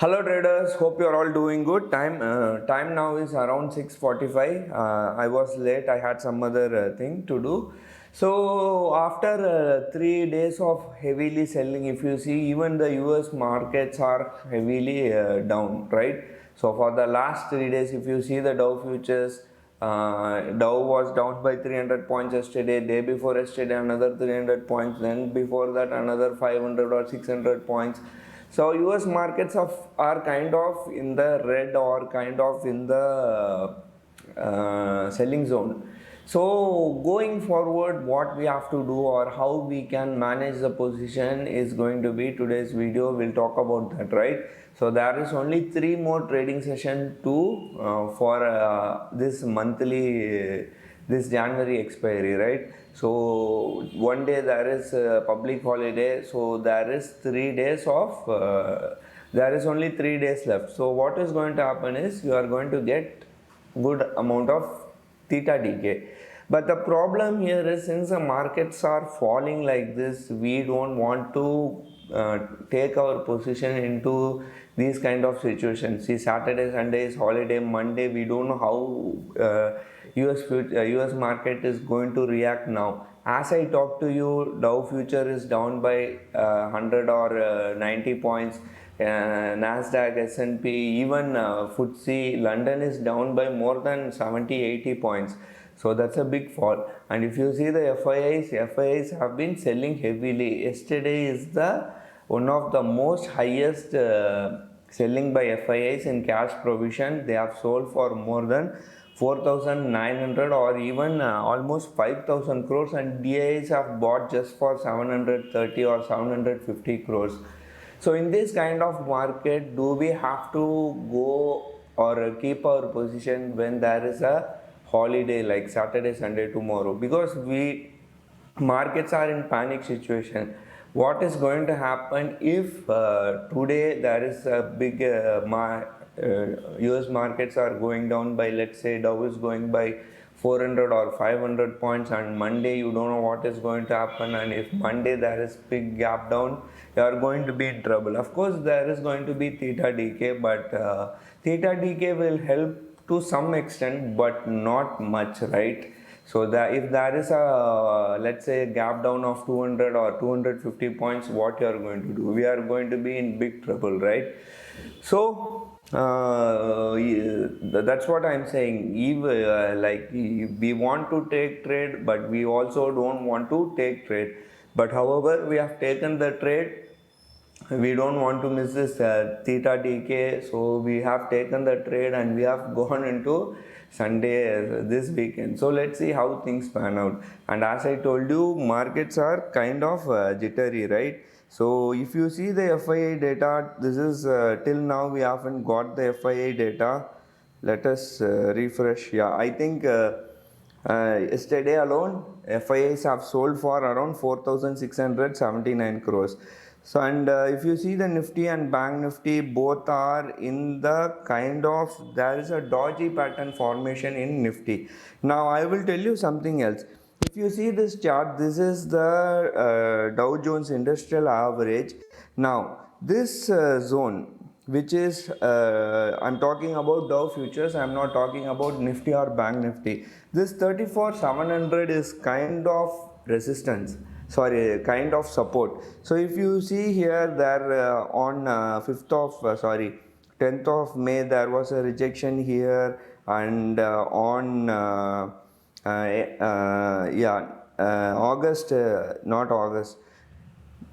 Hello traders, hope you are all doing good. Time now is around 6:45. I was late. I had some other thing to do. So after 3 days of heavily selling, if you see, even the US markets are heavily down, right? So for the last 3 days, if you see the Dow futures, Dow was down by 300 points yesterday. Day before yesterday, another 300 points. Then before that, another 500 or 600 points. So US markets are kind of in the red or kind of in the selling zone. So going forward, what we have to do or how we can manage the position is going to be today's video. We'll talk about that, right? So there is only 3 more trading session to for this monthly this January expiry, right? So one day there is a public holiday, so there is 3 days of there is only 3 days left. So what is going to happen is you are going to get good amount of theta decay. But the problem here is, since the markets are falling like this, we don't want to take our position into these kind of situations. See, Saturday, Sunday is holiday, Monday we don't know how US market is going to react now. As I talk to you, Dow future is down by 100 or 90 points. Nasdaq, S&P, even FTSE London is down by more than 70-80 points. So that's a big fall. And if you see the FIIs have been selling heavily. Yesterday is the one of the most highest selling by FIIs in cash provision. They have sold for more than 4,900 or even almost 5,000 crores, and DIs have bought just for 730 or 750 crores. So in this kind of market, do we have to go or keep our position when there is a holiday like Saturday, Sunday, tomorrow? Because markets are in panic situation. What is going to happen if today there is a big US markets are going down by, let's say, Dow is going by 400 or 500 points, and Monday you don't know what is going to happen, and if Monday there is big gap down, you are going to be in trouble. Of course there is going to be theta decay, but theta decay will help to some extent but not much, right? So that if there is a let's say gap down of 200 or 250 points, what you are going to do? We are going to be in big trouble, right? So that's what I'm saying. If, like we want to take trade, but we also don't want to take trade. But however, we have taken the trade, we don't want to miss this theta decay, so we have taken the trade and we have gone into Sunday this weekend. So let's see how things pan out. And as I told you, markets are kind of jittery, right? So if you see the FII data, this is till now we haven't got the FII data. Let us refresh. Yeah, I think yesterday alone FIIs have sold for around 4,679 crores. So and if you see the Nifty and Bank Nifty, both are in the kind of, there is a dodgy pattern formation in Nifty. Now I will tell you something else. If you see this chart, this is the Dow Jones Industrial Average. Now this zone, which is I'm talking about Dow futures, I'm not talking about Nifty or Bank Nifty. This 34,700 is kind of resistance, sorry, kind of support. So if you see here, there on 5th of 10th of May there was a rejection here, and on August, not August,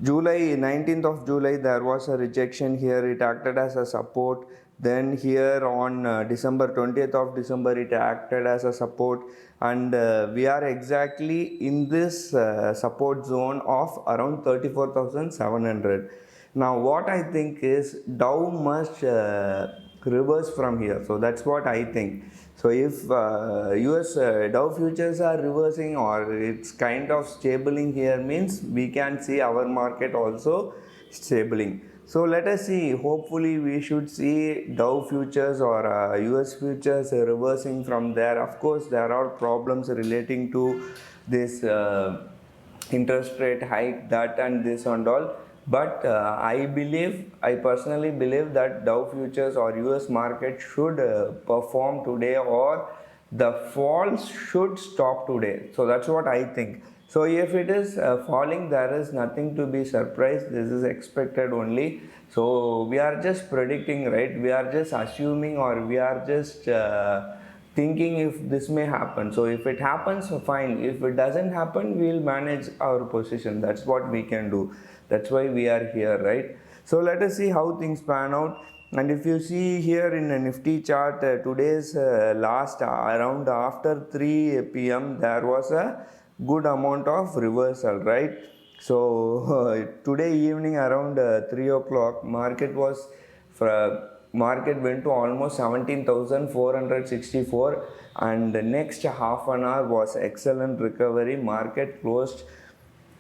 July, 19th of July, there was a rejection here. It acted as a support. Then here on December 20th of December, it acted as a support. And we are exactly in this support zone of around 34,700. Now, what I think is Dow must reverse from here. So that's what I think. So if US Dow futures are reversing or it's kind of stabling here, means we can see our market also stabling. So let us see, hopefully we should see Dow futures or US futures reversing from there. Of course there are problems relating to this interest rate hike, that and this and all. But I personally believe that Dow futures or US market should perform today, or the falls should stop today. So that's what I think. So if it is falling, there is nothing to be surprised. This is expected only. So we are just predicting, right? We are just assuming, or we are just thinking if this may happen. So if it happens, so fine. If it doesn't happen, we'll manage our position. That's what we can do. That's why we are here, right? So let us see how things pan out. And if you see here in a Nifty chart, today's last around after 3 p.m. there was a good amount of reversal, right? So today evening around 3 o'clock, market went to almost 17,464, and the next half an hour was excellent recovery. Market closed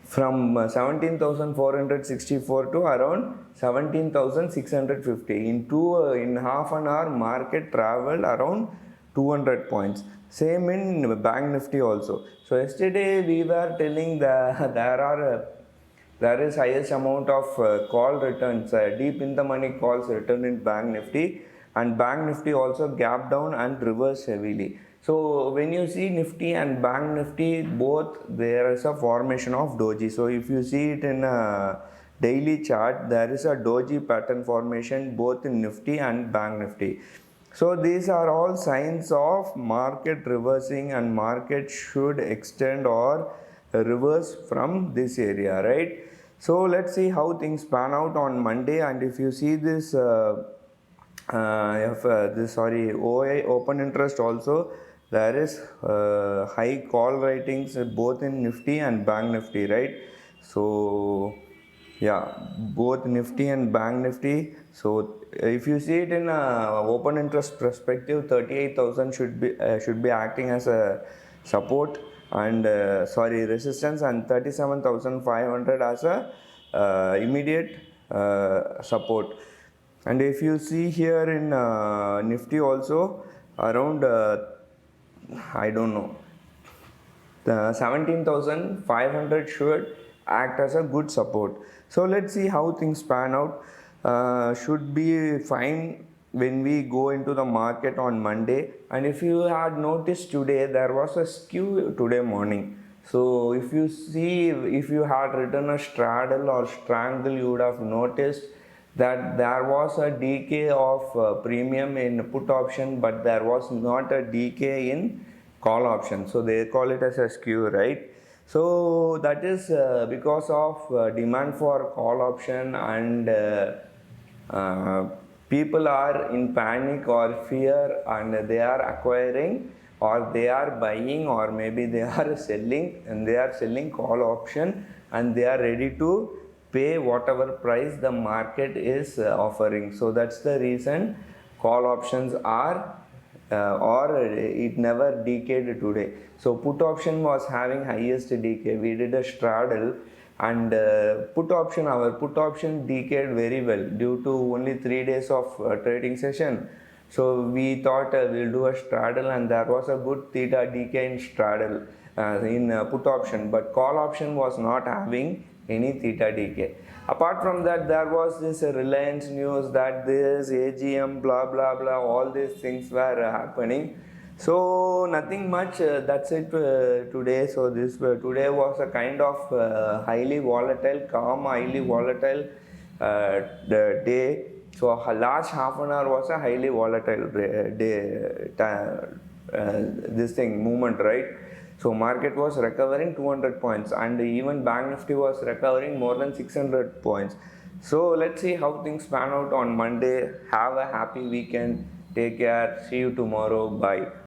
from 17,464 to around 17,650. In half an hour, market traveled around 200 points. Same in Bank Nifty also. So yesterday we were telling that there is highest amount of call returns, deep in the money calls return in Bank Nifty, and Bank Nifty also gap down and reverse heavily. So when you see Nifty and Bank Nifty, both there is a formation of doji. So if you see it in a daily chart, there is a doji pattern formation both in Nifty and Bank Nifty. So these are all signs of market reversing, and market should extend or reverse from this area, right? So let's see how things pan out on Monday. And if you see this OI open interest also, there is high call ratings both in Nifty and Bank Nifty, right? So yeah, both Nifty and Bank Nifty. So if you see it in open interest perspective, 38,000 should be acting as a support, and resistance, and 37,500 as a immediate support. And if you see here in Nifty also, around I don't know, the 17,500 should act as a good support. So let's see how things pan out. Should be fine when we go into the market on Monday. And if you had noticed today, there was a skew today morning. So if you see, if you had written a straddle or strangle, you would have noticed that there was a decay of premium in put option, but there was not a decay in call option. So they call it as a skew, right? So that is because of demand for call option, and people are in panic or fear, and they are acquiring, or they are buying, or maybe they are selling, and they are selling call option, and they are ready to pay whatever price the market is offering. So that's the reason call options are or it never decayed today. So put option was having highest decay. We did a straddle, and our put option decayed very well due to only 3 days of trading session. So we thought we'll do a straddle, and there was a good theta decay in straddle in put option, but call option was not having any theta decay. Apart from that, there was this Reliance news that this AGM, blah blah blah, all these things were happening. So nothing much. That's it today. So this today was a kind of highly volatile, calm, highly volatile day. So last half an hour was a highly volatile day. This thing movement, right? So market was recovering 200 points, and even Bank Nifty was recovering more than 600 points. So let's see how things pan out on Monday. Have a happy weekend. Take care. See you tomorrow. Bye.